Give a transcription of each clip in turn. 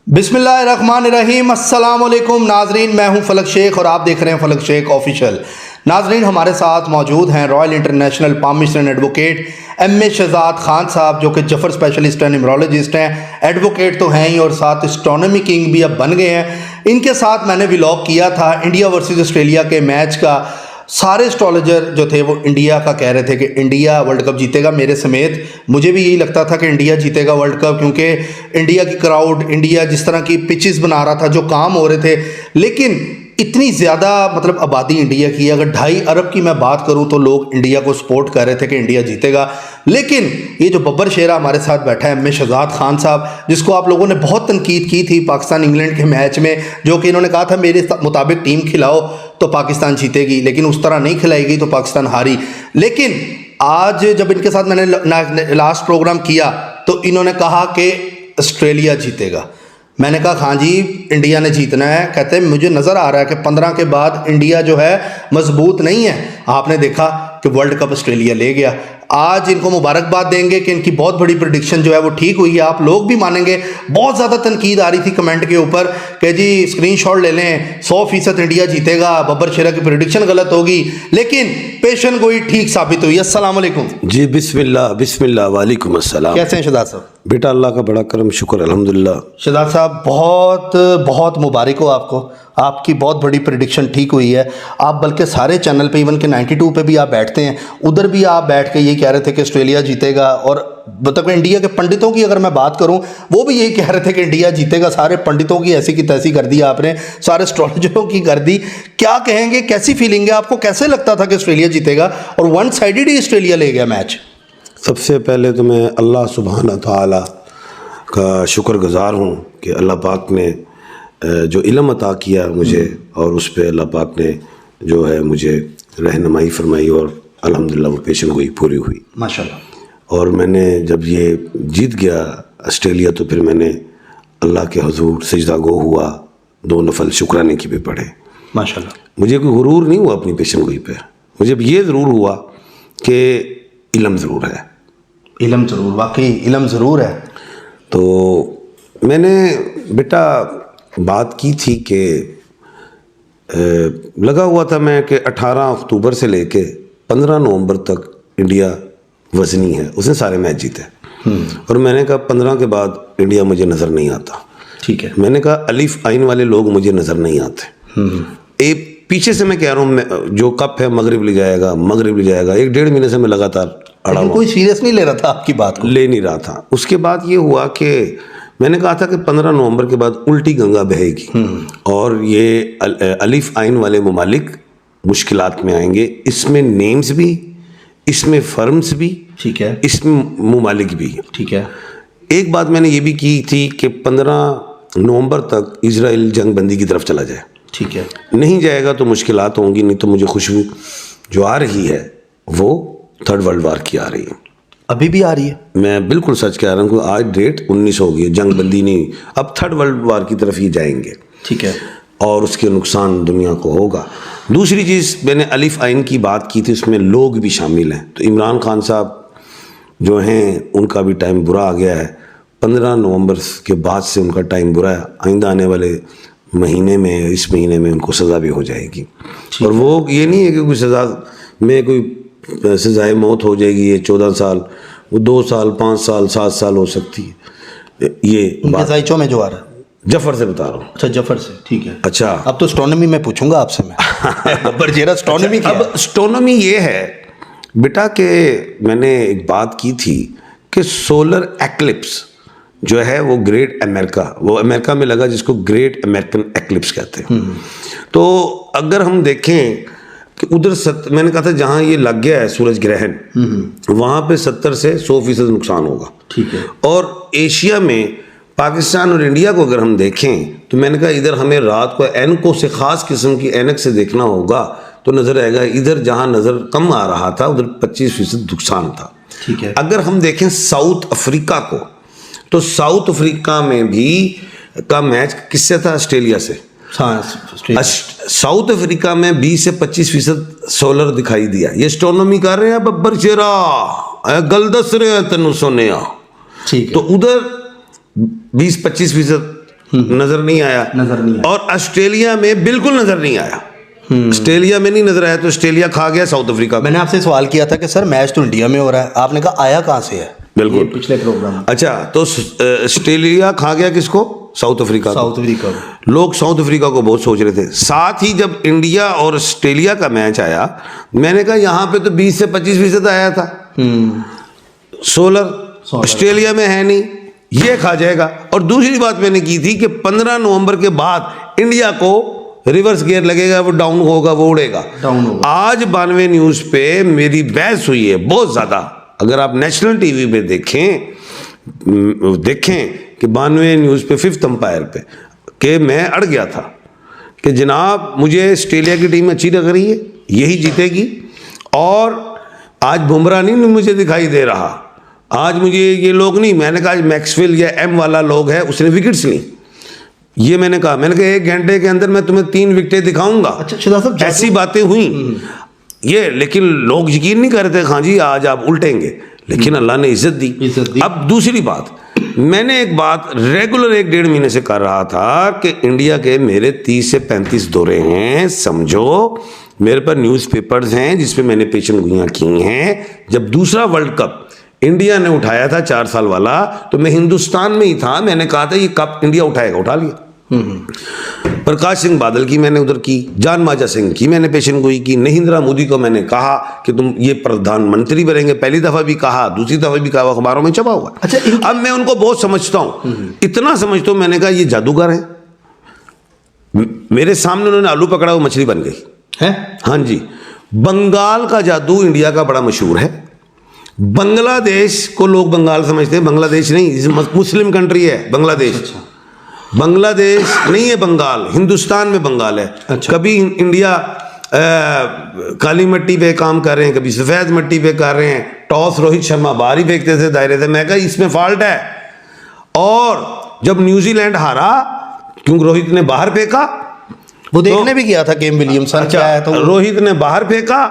बिस्मिल्लाहिर्रहमानिर्रहीम। अस्सलाम वालेकुम नाजरीन, मैं हूं फलक शेख और आप देख रहे हैं फलक शेख ऑफिशियल। नाजरीन, हमारे साथ मौजूद हैं royal international palm mission advocate MA Shahzad Khan साहब, जो कि जफर स्पेशलिस्ट हैं, न्यूमरोलॉजिस्ट हैं, एडवोकेट तो हैं ही और साथ एस्ट्रोनॉमी किंग भी अब बन गए हैं। इनके साथ मैंने व्लॉग किया था इंडिया वर्सेस ऑस्ट्रेलिया के मैच का। सारे एस्ट्रोलॉजर जो थे वो इंडिया का कह रहे थे कि इंडिया वर्ल्ड कप जीतेगा, मेरे समेत। मुझे भी यही लगता था कि इंडिया जीतेगा वर्ल्ड कप, क्योंकि इंडिया की क्राउड, इंडिया जिस तरह की पिचेस बना रहा था, जो काम हो रहे थे। लेकिन इतनी ज़्यादा मतलब आबादी इंडिया की, अगर 2.5 अरब की मैं बात करूं तो लोग इंडिया को सपोर्ट कर रहे थे कि इंडिया जीतेगा। लेकिन ये जो बब्बर शेरा हमारे साथ बैठा है MA शहजाद खान साहब, जिसको आप लोगों ने बहुत तनकीद की थी पाकिस्तान इंग्लैंड के मैच में, जो कि इन्होंने कहा था मेरे मुताबिक टीम खिलाओ तो पाकिस्तान जीतेगी, लेकिन उस तरह नहीं खिलाएगी तो पाकिस्तान हारी। लेकिन आज जब इनके साथ मैंने लास्ट प्रोग्राम किया तो इन्होंने कहा कि ऑस्ट्रेलिया जीतेगा। मैंने कहा हाँ जी, इंडिया ने जीतना है। कहते हैं मुझे नज़र आ रहा है कि 15 के बाद इंडिया जो है मजबूत नहीं है। आपने देखा कि वर्ल्ड कप ऑस्ट्रेलिया ले गया। आज इनको मुबारकबाद देंगे कि इनकी बहुत बड़ी प्रेडिक्शन जो है वो ठीक हुई है। आप लोग भी मानेंगे, बहुत ज़्यादा तनकीद आ रही थी कमेंट के ऊपर कि जी स्क्रीनशॉट ले लें, 100% इंडिया जीतेगा, बब्बर शेरा की प्रेडिक्शन गलत होगी। लेकिन पेशन गोई ठीक साबित हुई। अस्सलाम वालेकुम जी। बिस्मिल्लाह बिस्मिल्लाह, वालेकुम अस्सलाम। कैसे हैं शहजाद साहब? बेटा अल्लाह का बड़ा करम, शुक्र अल्हम्दुलिल्लाह। शहजाद साहब, बहुत बहुत मुबारक हो आपको, आपकी बहुत बड़ी प्रेडिक्शन ठीक हुई है। आप बल्कि सारे चैनल पे, इवन के 92 पे भी आप बैठते हैं, उधर भी आप बैठ के यही कह रहे थे कि ऑस्ट्रेलिया जीतेगा। और मतलब इंडिया के पंडितों की अगर मैं बात करूं, वो भी यही कह रहे थे कि इंडिया जीतेगा। सारे पंडितों की ऐसी की तैसी कर दी आपने, सारे एस्ट्रोलॉजरों की कर दी। क्या कहेंगे, कैसी फीलिंग है आपको? कैसे लगता था कि ऑस्ट्रेलिया जीतेगा और वन साइडेड ही ऑस्ट्रेलिया ले गया मैच? सबसे पहले तो मैं अल्लाह सुब्हाना तआला का शुक्रगुजार हूँ कि अल्लाह पाक ने जो इल्म अता किया मुझे, और उस पर अल्लाह पाक ने जो है मुझे रहनुमाई फरमाई और अल्हम्दुलिल्लाह वो पेशन गोई पूरी हुई माशाल्लाह। और मैंने जब ये जीत गया ऑस्ट्रेलिया तो फिर मैंने अल्लाह के हुजूर सजदा गो हुआ, 2 नफल शुक्राने की भी पढ़े माशाल्लाह। मुझे कोई गुरूर नहीं हुआ अपनी पेशन गोई पे। मुझे ये ज़रूर हुआ कि इल्म ज़रूर है। इल्म ज़रूर, वाकई इल्म ज़रूर है। तो मैंने बेटा बात की थी कि लगा हुआ था मैं कि 18 अक्टूबर से लेके 15 नवंबर तक इंडिया वज़नी है, उसने सारे मैच जीते। और मैंने कहा 15 के बाद इंडिया मुझे नज़र नहीं आता। ठीक है। मैंने कहा अलिफ आइन वाले लोग मुझे नज़र नहीं आते। पीछे से मैं कह रहा हूँ जो कप है मगरिब ले जाएगा, मगरिब ले जाएगा। 1-1.5 महीने से मैं लगातार अड़ा हुआ, कोई सीरियस नहीं ले रहा था आपकी बात को, ले नहीं रहा था। उसके बाद ये हुआ कि मैंने कहा था कि 15 नवंबर के बाद उल्टी गंगा बहेगी और ये अलिफ आइन वाले ममालिक मुश्किलात में आएंगे। इसमें नेम्स भी, इसमें फर्म्स भी, ठीक है, इसमें ममालिक भी। ठीक है। एक बात मैंने ये भी की थी कि 15 नवंबर तक इजराइल जंग बंदी की तरफ चला जाए। ठीक है। नहीं जाएगा तो मुश्किलात होंगी, नहीं तो मुझे खुशबू जो आ रही है वो 3rd वर्ल्ड वार की आ रही है। अभी भी आ रही है? मैं बिल्कुल सच कह रहा हूँ। आज डेट 19 हो गई है, जंग बंदी नहीं, अब 3rd वर्ल्ड वार की तरफ ही जाएंगे। ठीक है। और उसके नुकसान दुनिया को होगा। दूसरी चीज़, मैंने अलिफ आइन की बात की थी, उसमें लोग भी शामिल हैं। तो इमरान खान साहब जो हैं उनका भी टाइम बुरा आ गया है। 15 नवंबर के बाद से उनका टाइम बुरा है। आइंदा आने वाले महीने में, इस महीने में उनको सज़ा भी हो जाएगी। और वो ये नहीं है कि कोई सज़ा में कोई सज़ाए मौत हो जाएगी, ये 14 साल, वो 2 साल, 5 साल, 7 साल हो सकती है। ये बात में जो आ रहा है जफर से बता रहा हूँ। अच्छा, जफर से, ठीक है। अच्छा, अब तो एस्ट्रोनॉमी में पूछूंगा आपसे मैं। बब्बर शेरा एस्ट्रोनॉमी क्या? अब एस्ट्रोनॉमी ये है बेटा कि मैंने एक बात की थी कि सोलर एक्लिप्स जो है वो ग्रेट अमेरिका, वो अमेरिका में लगा जिसको ग्रेट अमेरिकन एक्लिप्स कहते हैं। तो अगर हम देखें कि उधर मैंने कहा था जहाँ ये लग गया है सूरज ग्रहण, वहाँ पे 70 से 100% नुकसान होगा। ठीक है। और एशिया में पाकिस्तान और इंडिया को अगर हम देखें तो मैंने कहा इधर हमें रात को एनकों से, ख़ास किस्म की एनक से देखना होगा तो नज़र आएगा इधर जहाँ नज़र कम आ रहा था उधर 25% नुकसान था। ठीक है। अगर हम देखें साउथ अफ्रीका को, तो साउथ अफ्रीका में भी का मैच किससे था? ऑस्ट्रेलिया से। साउथ अफ्रीका में 20 से 25% सोलर दिखाई दिया। ये एस्ट्रोनॉमी कर रहे हैं बब्बर शेरा, गल दस रहे हैं तेन सोने। ठीक है। तो उधर 20-25% नजर नहीं आया, और ऑस्ट्रेलिया में बिल्कुल नजर नहीं आया। ऑस्ट्रेलिया में नहीं नजर आया तो ऑस्ट्रेलिया खा गया साउथ अफ्रीका। मैंने आपसे सवाल किया था कि सर मैच तो इंडिया में हो रहा है, आपने कहा आया कहाँ से है, बिल्कुल पिछले प्रोग्राम। अच्छा, तो ऑस्ट्रेलिया खा गया किसको? South Africa. साउथ अफ्रीका लोग साउथ अफ्रीका को बहुत सोच रहे थे। साथ ही जब इंडिया और ऑस्ट्रेलिया का मैच आया, मैंने कहा यहाँ पे तो 20 से 25% आया था सोलर, ऑस्ट्रेलिया में है नहीं, ये खा जाएगा। और दूसरी बात मैंने की थी कि 15 नवंबर के बाद इंडिया को रिवर्स गियर लगेगा, वो डाउन होगा, वो उड़ेगा। आज 92 न्यूज पे मेरी बहस हुई है बहुत ज्यादा। अगर आप नेशनल टीवी पे देखें कि 92 न्यूज पे 5th अंपायर पे कि मैं अड़ गया था कि जनाब मुझे ऑस्ट्रेलिया की टीम अच्छी लग रही है, यही जीतेगी, और आज बुमराह नहीं मुझे दिखाई दे रहा, आज मुझे ये लोग नहीं, मैंने कहा मैक्सवेल या एम वाला लोग है, उसने विकेट्स ली, ये मैंने कहा 1 घंटे के अंदर मैं तुम्हें 3 विकेटें दिखाऊंगा। अच्छा शिदा साहब, ऐसी बातें हुई ये, लेकिन लोग यकीन नहीं कर रहे थे, हाँ जी आज आप उल्टेंगे, लेकिन अल्लाह ने इज्जत दी। अब दूसरी बात, मैंने एक बात रेगुलर 1-1.5 महीने से कर रहा था कि इंडिया के मेरे 30 से 35 दौरे हैं, समझो मेरे पर न्यूज़पेपर्स हैं जिसपे मैंने पेशन गोइयां की हैं। जब दूसरा वर्ल्ड कप इंडिया ने उठाया था 4 साल वाला, तो मैं हिंदुस्तान में ही था, मैंने कहा था ये कप इंडिया उठाएगा, उठा लिया। प्रकाश सिंह बादल की मैंने उधर की, जान माजा सिंह की मैंने पेशन गोई की, नरेंद्र मोदी को मैंने कहा कि तुम ये प्रधानमंत्री बनेंगे, पहली दफा भी कहा, दूसरी दफा भी कहा, अखबारों में छपा हुआ। अच्छा, अब मैं उनको बहुत समझता हूं, इतना समझता हूं, मैंने कहा ये जादूगर है। मेरे सामने उन्होंने आलू पकड़ा, वो मछली बन गई है। हाँ जी, बंगाल का जादू इंडिया का बड़ा मशहूर है। बांग्लादेश को लोग बंगाल समझते हैं, बांग्लादेश नहीं, मुस्लिम कंट्री है बांग्लादेश। अच्छा। बांग्लादेश नहीं है बंगाल, हिंदुस्तान में बंगाल है। अच्छा। कभी इंडिया काली मिट्टी पे काम कर रहे हैं, कभी सफेद मिट्टी पे कर रहे हैं। टॉस रोहित शर्मा बाहर ही फेंकते थे दायरे से, मैं कहा इसमें फॉल्ट है। और जब न्यूजीलैंड हारा, क्योंकि रोहित ने बाहर फेंका, वो देखने भी गया था केम विलियमसन। अच्छा, तो रोहित ने बाहर फेंका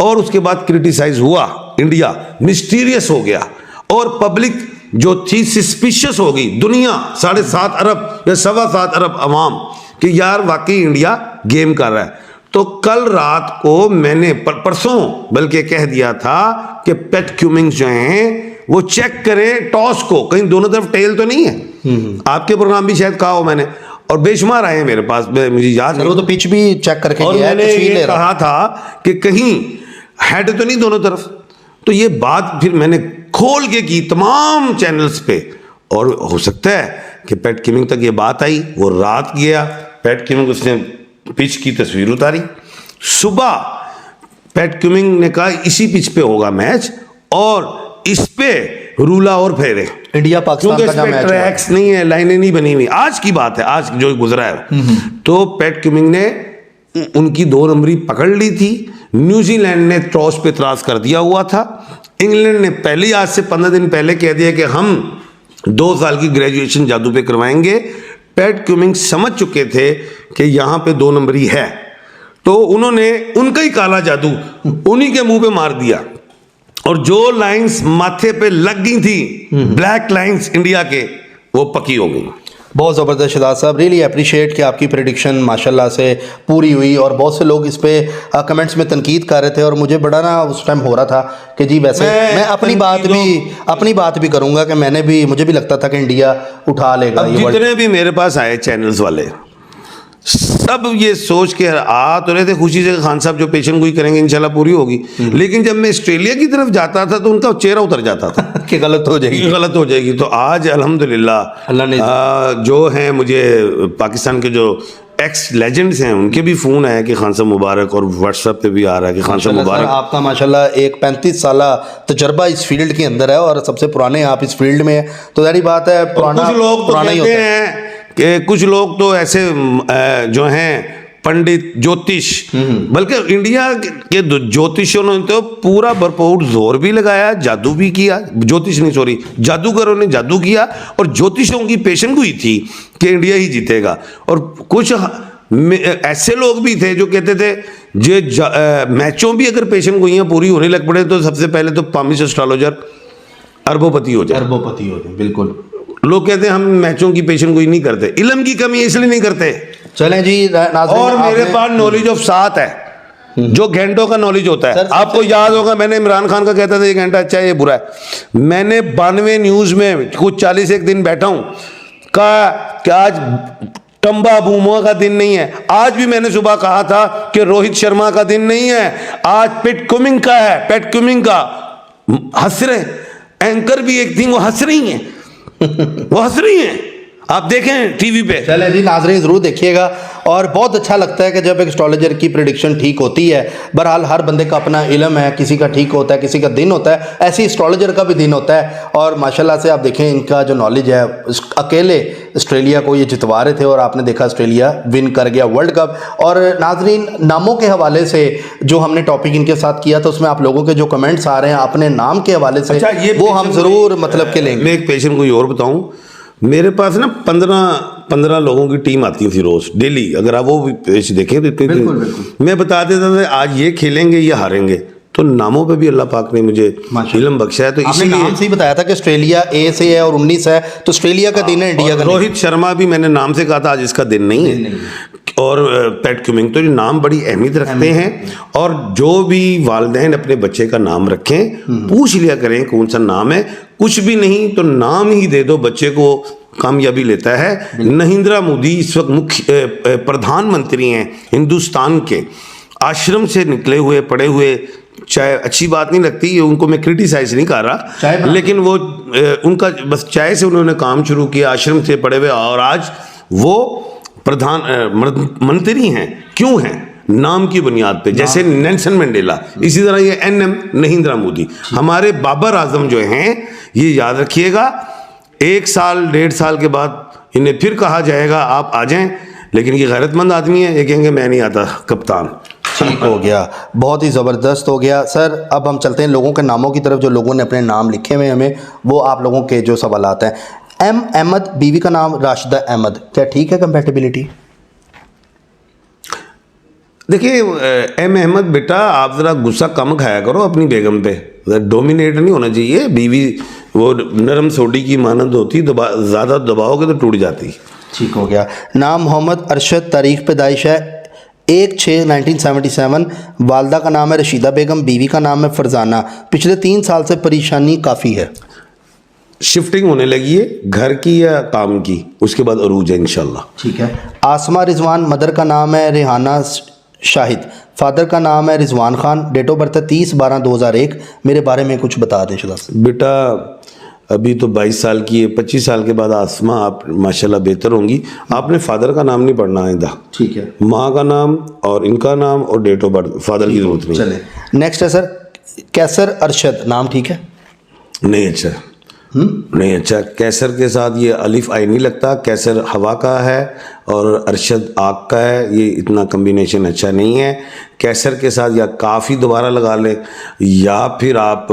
और उसके बाद क्रिटिसाइज हुआ, इंडिया मिस्टीरियस हो गया और पब्लिक जो थी सस्पिशियस हो गई, दुनिया 7.5 अरब या 7.25 अरब अवाम, कि यार वाकई इंडिया गेम कर रहा है। तो कल रात को मैंने परसों बल्कि कह दिया था कि पैट क्यूमिंग्स जो हैं वो चेक करें टॉस को, कहीं दोनों तरफ टेल तो नहीं है। आपके प्रोग्राम भी शायद कहा हो मैंने, और बेशुमार आए हैं मेरे पास, मुझे याद नहीं, वो तो पिच भी चेक करके और मैंने ये कहा था कि कहीं हेड तो नहीं दोनों तरफ। तो ये बात फिर मैंने खोल के की तमाम चैनल्स पे, और हो सकता है कि पैट क्यूमिंग तक ये बात आई। वो रात गया पैट क्यूमिंग, उसने पिच की तस्वीर उतारी। सुबह पैट क्यूमिंग ने कहा इसी पिच पे होगा मैच, और इस पे रूला और फेरे, इंडिया पाकिस्तान का मैच, ट्रैक्स नहीं है, लाइनें नहीं बनी हुई। आज की बात है, आज जो गुजरा है। तो पैट क्यूमिंग ने उनकी 2 नंबरी पकड़ ली थी। न्यूजीलैंड ने टॉस पे इतराज कर दिया हुआ था। इंग्लैंड ने पहले, आज से 15 दिन पहले कह दिया कि हम 2 साल की ग्रेजुएशन जादू पे करवाएंगे। पैट क्यूमिंग समझ चुके थे कि यहां पे 2 नंबरी है, तो उन्होंने उनका ही काला जादू उन्हीं के मुंह पे मार दिया, और जो लाइंस माथे पे लग गई थी, ब्लैक लाइंस इंडिया के, वो पक्की हो गई। बहुत ज़बरदस्त शहजाद साहब, रियली अप्रिशिएट कि आपकी प्रेडिक्शन माशाल्लाह से पूरी हुई। और बहुत से लोग इस पे कमेंट्स में तनकीद कर रहे थे, और मुझे बड़ा ना उस टाइम हो रहा था कि जी वैसे मैं अपनी बात भी करूंगा कि मुझे भी लगता था कि इंडिया उठा लेगा। जितने भी मेरे पास आए चैनल्स वाले, सब ये सोच के आ तो रहे थे खुशी से, खान साहब जो पेशन गोई करेंगे इंशाल्लाह पूरी होगी। लेकिन जब मैं ऑस्ट्रेलिया की तरफ जाता था तो उनका चेहरा उतर जाता था कि गलत हो जाएगी। तो आज अल्हम्दुलिल्लाह अल्लाह ने जो है, मुझे पाकिस्तान के जो एक्स लेजेंड्स हैं उनके भी फ़ोन आए कि खान साहब मुबारक, और व्हाट्सएप पे भी आ रहा है कि खान साहब मुबारक। आपका माशाल्लाह एक 35 साल तजर्बा इस फील्ड के अंदर है, और सबसे पुराने आप इस फील्ड में हैं, तो जारी बात है पुराना। कुछ लोग तो कहते हैं कि कुछ लोग तो ऐसे जो हैं पंडित ज्योतिष, बल्कि इंडिया के ज्योतिषों ने तो पूरा भरपूर जोर भी लगाया, जादू भी किया, ज्योतिष नहीं सॉरी जादूगरों ने जादू किया, और ज्योतिषों की पेशन गोई थी कि इंडिया ही जीतेगा। और कुछ ऐसे लोग भी थे जो कहते थे जो मैचों भी अगर पेशन गोइयां पूरी होने लग पड़े तो सबसे पहले तो पामिश एस्ट्रोलॉजर अरबोपति हो जाए। बिल्कुल। लोग कहते हैं हम मैचों की पेशन गोई नहीं करते, इल्म की कमी है इसलिए नहीं करते। चलें जी नाज़रीन, और मेरे आपने- पास नॉलेज ऑफ 7 है, जो घंटों का नॉलेज होता है। सर, आपको याद होगा मैंने इमरान खान का कहता था ये घंटा अच्छा है ये बुरा है। मैंने 92 न्यूज में कुछ 41 दिन बैठा हूं, कहा कि आज टंबा बूमो का दिन नहीं है। आज भी मैंने सुबह कहा था कि रोहित शर्मा का दिन नहीं है, आज पैट कमिंस का है, पैट कमिंस का। हंस रहे एंकर भी एक थी, वो हंस रही हैं वो हंस रही हैं, आप देखें टीवी पे। चले जी नाजरीन, ज़रूर देखिएगा। और बहुत अच्छा लगता है कि जब एक एस्ट्रोलॉजर की प्रिडिक्शन ठीक होती है। बहरहाल हर बंदे का अपना इल्म है, किसी का ठीक होता है, किसी का दिन होता है, ऐसे एस्ट्रोलॉजर का भी दिन होता है। और माशाल्लाह से आप देखें इनका जो नॉलेज है, अकेले ऑस्ट्रेलिया को ये जितवा रहे थे और आपने देखा ऑस्ट्रेलिया विन कर गया वर्ल्ड कप। और नाजरीन, नामों के हवाले से जो हमने टॉपिक इनके साथ किया था, उसमें आप लोगों के जो कमेंट्स आ रहे हैं अपने नाम के हवाले से, अच्छा, ये वो हम ज़रूर मतलब के लेंगे। मैं एक पेशेंट को और बताऊं, मेरे पास ना 15 लोगों की टीम आती थी रोज डेली। अगर आप वो पेज देखें तो बिल्कुल। मैं बता देता था आज ये खेलेंगे या हारेंगे। तो नामों पे भी अल्लाह पाक ने मुझे इल्म बख्शा है। तो आपने इसीलिए नाम से ही बताया था कि ऑस्ट्रेलिया ए से है और 19 है, तो ऑस्ट्रेलिया का दिन है, इंडिया का नहीं। रोहित शर्मा भी मैंने नाम से कहा था आज इसका दिन नहीं है। और पैट कमिंस, तो ये नाम बड़ी अहमियत रखते हैं। और जो भी वालिदैन अपने बच्चे का नाम रखें, पूछ लिया करें कौन सा नाम है। कुछ भी नहीं तो नाम ही दे दो, बच्चे को कामयाबी लेता है। नरेंद्र मोदी इस वक्त मुख्य प्रधानमंत्री हैं हिंदुस्तान के, आश्रम से निकले हुए पढ़े हुए। चाय अच्छी बात नहीं लगती, ये उनको मैं क्रिटिसाइज नहीं कर रहा, लेकिन वो उनका बस चाय से उन्होंने काम शुरू किया, आश्रम से पढ़े हुए, और आज वो प्रधानमंत्री हैं। क्यों हैं? नाम की बुनियाद पे, जैसे नेल्सन मंडेला, इसी तरह ये NM नरेंद्र मोदी। हमारे बाबर आजम जो हैं, ये याद रखिएगा, 1 साल 1.5 साल के बाद इन्हें फिर कहा जाएगा आप आ जाएं, लेकिन ये गैरतमंद आदमी है, ये कहेंगे मैं नहीं आता कप्तान। ठीक हो गया, बहुत ही ज़बरदस्त हो गया। सर अब हम चलते हैं लोगों के नामों की तरफ, जो लोगों ने अपने नाम लिखे हुए हमें, वो आप लोगों के जो सवालात हैं। M अहमद, बीवी का नाम राशिदा अहमद, क्या ठीक है कंपैटिबिलिटी? देखिए M अहमद बेटा, आप ज़रा गुस्सा कम खाया करो अपनी बेगम पे, डोमिनेट नहीं होना चाहिए। बीवी वो नरम सोडी की मानद होती, ज़्यादा दबाओगे तो टूट जाती। ठीक हो गया। नाम मोहम्मद अरशद, तारीख पैदाइश है 1/6/1977, वालदा का नाम है रशीदा बेगम, बीवी का नाम है फरजाना। पिछले 3 साल से परेशानी काफ़ी है। शिफ्टिंग होने लगी है घर की या काम की, उसके बाद अरूज है इंशाल्लाह। ठीक है। आसमा रिजवान, मदर का नाम है रेहाना शाहिद, फादर का नाम है Rizwan Khan, date of birth है 30/12/2001। मेरे बारे में कुछ बता दें शुदा से। बेटा अभी तो 22 साल की है, 25 साल के बाद आसमा आप माशाल्लाह बेहतर होंगी। आपने फादर का नाम नहीं पढ़ना आइंदा, ठीक है। माँ का नाम और इनका नाम और डेट ऑफ बर्थ, फादर की जरूरत नहीं। चले नेक्स्ट है सर कैसर अरशद, नाम ठीक है? नहीं अच्छा, नहीं अच्छा। कैसर के साथ ये अलिफ आई नहीं लगता, कैसर हवा का है और अरशद आग का है, ये इतना कम्बिनेशन अच्छा नहीं है। कैसर के साथ या काफ़ी दोबारा लगा लें, या फिर आप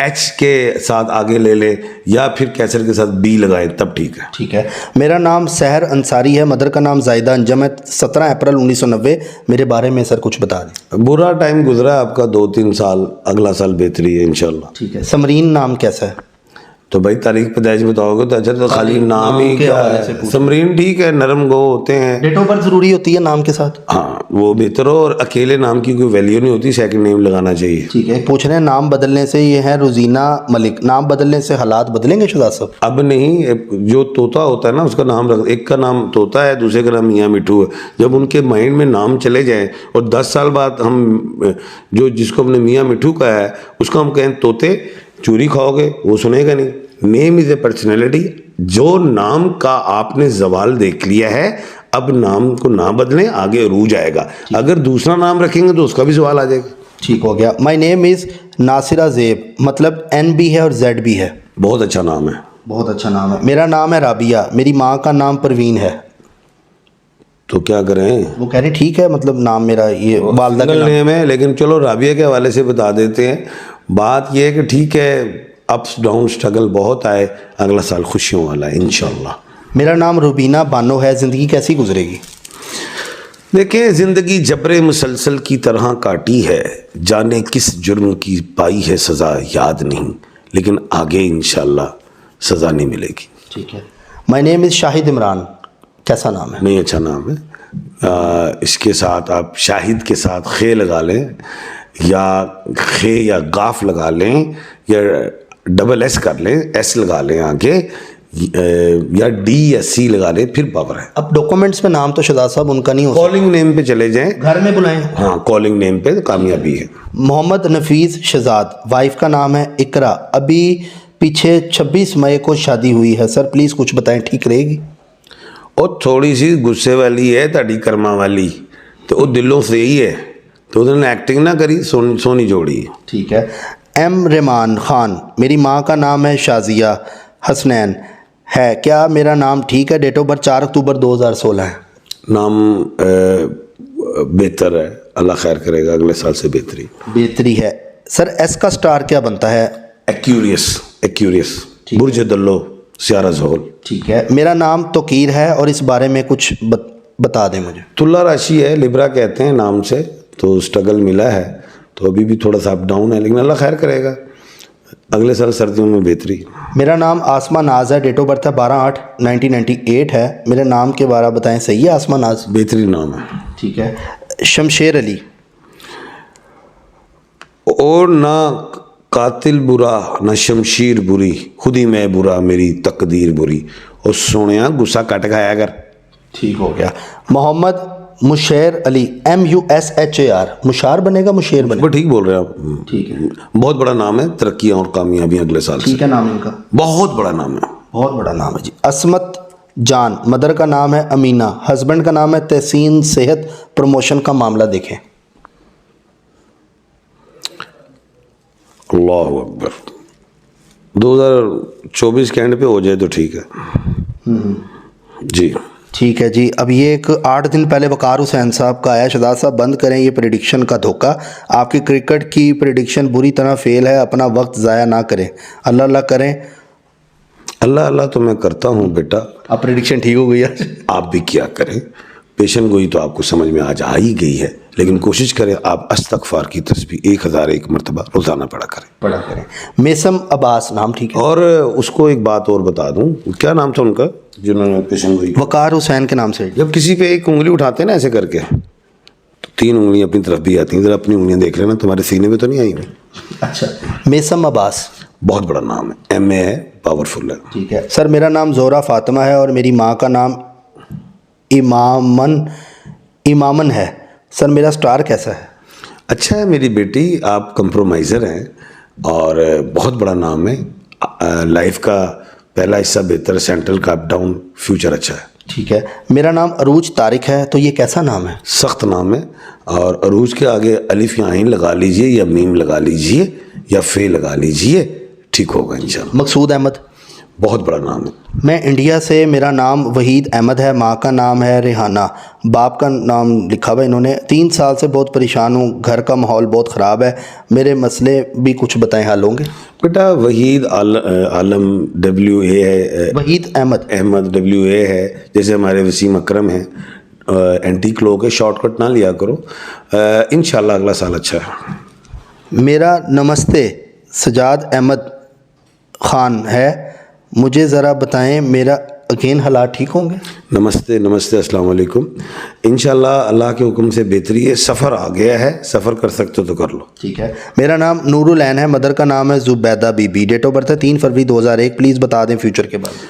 H के साथ आगे ले लें, या फिर कैसर के साथ B लगाएं, तब ठीक है। ठीक है। मेरा नाम सहर अंसारी है, मदर का नाम जायदा अंजम है, 17 अप्रैल 1990। मेरे बारे में सर कुछ बता दें। बुरा टाइम गुजरा आपका 2-3 साल, अगला साल बेहतरी है इंशाल्लाह। ठीक है। समरीन नाम कैसा है? तो भाई तारीख पैदाइश बताओगे तो अच्छा, तो खाली नाम ही के क्या हवाले से है? पूछ। समरीन ठीक है, नरम गो होते हैं। डेट ऑफ बर्थ जरूरी होती है नाम के साथ? हाँ वो बेहतर हो, और अकेले नाम की कोई वैल्यू नहीं होती, सेकंड नेम लगाना चाहिए। ठीक है। पूछ रहे हैं नाम बदलने से, ये है रोजीना मलिक, नाम बदलने से हालात बदलेंगे शुदा साहब? अब नहीं, जो तोता होता है ना उसका नाम रख, एक का नाम तोता है, दूसरे का नाम मियाँ मिठू है। जब उनके माइंड में नाम चले जाएं और 10 साल बाद हम जो जिसको हमने मियाँ मिठू कहा है उसको हम कहें तोते, चूरी खाओगे, वो सुनेगा नहीं। Name is a personality. जो नाम का आपने जवाल देख लिया है, अब नाम को ना बदलें, आगे अरूज आएगा। अगर दूसरा नाम रखेंगे तो उसका भी सवाल आ जाएगा। ठीक हो गया। माई नेम इज़ नासिरा ज़ेब, मतलब N भी है और Z भी है। बहुत अच्छा नाम है। बहुत अच्छा नाम है। मेरा नाम है राबिया, मेरी माँ का नाम परवीन है। तो क्या करें? वो कह रहे ठीक है, मतलब नाम मेरा ये वालदा का नेम है, लेकिन चलो राबिया के हवाले से बता देते हैं। बात यह है कि ठीक है, अप्स डाउन स्ट्रगल बहुत आए, अगला साल खुशियों वाला है इंशाल्लाह। मेरा नाम रुबीना बानो है। ज़िंदगी कैसी गुजरेगी? देखें, ज़िंदगी जबरे मुसलसल की तरह काटी है, जाने किस जुर्म की पाई है सज़ा याद नहीं, लेकिन आगे इंशाल्लाह सज़ा नहीं मिलेगी। ठीक है। My name is Shahid Imran, कैसा नाम है? नहीं, अच्छा नाम है। इसके साथ आप शाहिद के साथ खे लगा लें, या खे या गाफ लगा लें, या डबल एस कर लें, एस लगा लें आगे, या डी या सी लगा लें, फिर पावर है। अब डॉक्यूमेंट्स में नाम तो शहजाद साहब उनका नहीं हो सकता, कॉलिंग नेम पे चले जाएं, घर में बुलाएं। हाँ, कॉलिंग नेम पे कामयाबी है। मोहम्मद नफीस शहजाद, वाइफ का नाम है इकरा, अभी पीछे 26 मई को शादी हुई है। सर प्लीज़ कुछ बताएं, ठीक रहेगी? और थोड़ी सी गुस्से वाली है ताड़ी कर्मा वाली, तो वो दिलों से ही है, तो उन्होंने एक्टिंग ना करी, सोनी जोड़ी है। ठीक है। एम रेमान खान, मेरी माँ का नाम है शाजिया हसनैन है, क्या मेरा नाम ठीक है? डेट ऑफ बर्थ 4 अक्टूबर 2016 है। नाम बेहतर है, अल्लाह खैर करेगा, अगले साल से बेहतरी है। सर एस का स्टार क्या बनता है? एक्यूरियस बुर्ज दल्लो सियारा ज़ोल। ठीक है। मेरा नाम तोकीर है और इस बारे में कुछ बता दें मुझे। तुला राशि है, लिब्रा कहते हैं नाम से, तो स्ट्रगल मिला है, तो अभी भी थोड़ा सा अप डाउन है, लेकिन अल्लाह खैर करेगा, अगले साल सर्दियों में बेहतरी। मेरा नाम आसमा नाज है, डेट ऑफ बर्थ है 12/8/1998 है। मेरे नाम के बारे में बताएं, सही है आसमा नाज? बेहतरीन नाम है। ठीक है। शमशेर अली, और ना कातिल बुरा ना शमशीर बुरी, खुद ही मैं बुरा मेरी तकदीर बुरी, और सोनिया गुस्सा कट खाया कर। ठीक हो गया। मोहम्मद मुशैर अली, MUSHAR, मुशार बनेगा मुशेर बनेगा? वो ठीक बोल रहे हैं आप। ठीक है। बहुत बड़ा नाम है, तरक्कियाँ और कामयाबियाँ अगले साल से। ठीक है, नाम इनका बहुत बड़ा नाम है, बहुत बड़ा नाम है जी। अस्मत जान, मदर का नाम है अमीना, हस्बैंड का नाम है तहसीन, सेहत प्रमोशन का मामला देखें। अल्लाह अकबर, 2024 के एंड पे हो जाए तो ठीक है जी। ठीक है जी। अब ये एक 8 दिन पहले वकार हुसैन साहब का आया, शहजाद साहब बंद करें ये प्रेडिक्शन का धोखा, आपकी क्रिकेट की प्रेडिक्शन बुरी तरह फेल है, अपना वक्त ज़ाया ना करें, अल्लाह अल्लाह करें। अल्लाह अल्लाह तो मैं करता हूँ बेटा। अब प्रेडिक्शन ठीक हो गई है। आप भी क्या करें, पेशन गोई तो आपको समझ में आज आ ही गई है, लेकिन कोशिश करें आप इस्तग़फ़ार की तस्बीह 1001 मरतबा रोज़ाना पढ़ा करें। मेसम अब्बास, नाम ठीक है? और उसको एक बात और बता दूं, क्या नाम था उनका जिन्होंने पेशन गोई? वकार हुसैन के नाम से। जब किसी पे एक उंगली उठाते हैं ना ऐसे करके, तो 3 उंगलियां अपनी तरफ भी आती हैं, जरा अपनी उंगलियां देख लेना, तुम्हारे सीने में तो नहीं आई हुई। अच्छा। मेसम अब्बास, बहुत बड़ा नाम है, MA है, पावरफुल है। ठीक है। सर मेरा नाम ज़ोहरा फ़ातिमा है और मेरी माँ का नाम इमामन है। सर मेरा स्टार कैसा है? अच्छा है मेरी बेटी, आप कंप्रोमाइज़र हैं, और बहुत बड़ा नाम है, लाइफ का पहला हिस्सा बेहतर, सेंट्रल का अप डाउन, फ्यूचर अच्छा है। ठीक है। मेरा नाम अरूज तारिक है, तो ये कैसा नाम है? सख्त नाम है, और अरूज के आगे अलिफ या आइन लगा लीजिए, या मीम लगा लीजिए, या फे लगा लीजिए, ठीक होगा इंशाल्लाह। मकसूद अहमद, बहुत बड़ा नाम है। मैं इंडिया से, मेरा नाम वहीद अहमद है, माँ का नाम है रेहाना, बाप का नाम लिखा हुआ इन्होंने। 3 साल से बहुत परेशान हूँ, घर का माहौल बहुत ख़राब है, मेरे मसले भी कुछ बताएं, हल होंगे? बेटा वहीद आलम WA है, वहीद अहमद WA है, जैसे हमारे वसीम अकरम हैं, एंटीक लोग है, शॉर्टकट ना लिया करो, इंशाल्लाह अगला साल अच्छा है। मेरा नमस्ते सजाद अहमद ख़ान है, मुझे ज़रा बताएं मेरा अगेन हालात ठीक होंगे? नमस्ते अस्सलाम वालेकुम। इंशाल्लाह अल्लाह के हुक्म से बेहतरी है, सफ़र आ गया है, सफ़र कर सकते हो तो कर लो। ठीक है। मेरा नाम नूरुल ऐन है, मदर का नाम है जुबैदा बीबी, डेट ऑफ बर्थ है 3 फरवरी 2001। प्लीज़ बता दें फ्यूचर के बारे में।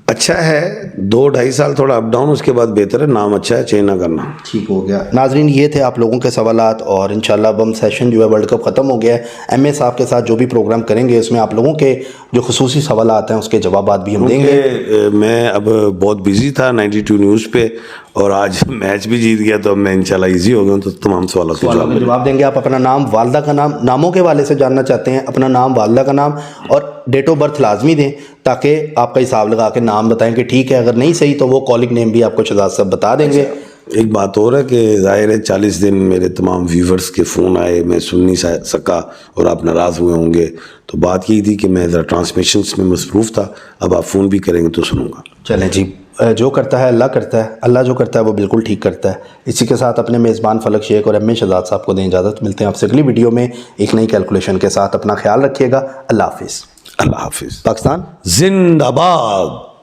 अच्छा है, 2-2.5 साल थोड़ा अप डाउन, उसके बाद बेहतर है, नाम अच्छा है, चेंज ना करना। ठीक हो गया। नाजरीन ये थे आप लोगों के सवालात, और इंशाल्लाह अब हम सेशन जो है वर्ल्ड कप ख़त्म हो गया है, MA साहब के साथ जो भी प्रोग्राम करेंगे उसमें आप लोगों के जो खुसूसी सवालात हैं उसके जवाबात भी हम देंगे। मैं अब बहुत बिजी था 92 न्यूज़ पे, और आज मैच भी जीत गया, तो अब मैं इंशाल्लाह इजी हो गया, तो तमाम सवालों के जवाब देंगे। आप अपना नाम, वालदा का नाम, नामों के वाले से जानना चाहते हैं, अपना नाम, वालदा का नाम और डेट ऑफ बर्थ लाजमी दें, ताकि आपका हिसाब लगा के नाम बताएं कि ठीक है। अगर नहीं सही तो वो कॉलिंग नेम भी आपको शहजाद साहब बता देंगे। एक बात और है कि ज़ाहिर है 40 दिन मेरे तमाम व्यूवर्स के फ़ोन आए, मैं सुन नहीं सका और आप नाराज़ हुए होंगे, तो बात यही थी कि मैं ज़रा ट्रांसमिशंस में मसरूफ़ था, अब आप फ़ोन भी करेंगे तो सुनूंगा। चलें जी, जो करता है अल्लाह करता है, अल्लाह जो करता है वो बिल्कुल ठीक करता है। इसी के साथ अपने मेज़बान फलक शेख और MA शहजाद साहब को दें इजाज़त। मिलते हैं आपसे अगली वीडियो में एक नई कैलकुलेशन के साथ। अपना ख्याल रखिएगा। अल्लाह हाफिज़। अल्लाह हाफिज। पाकिस्तान जिंदाबाद।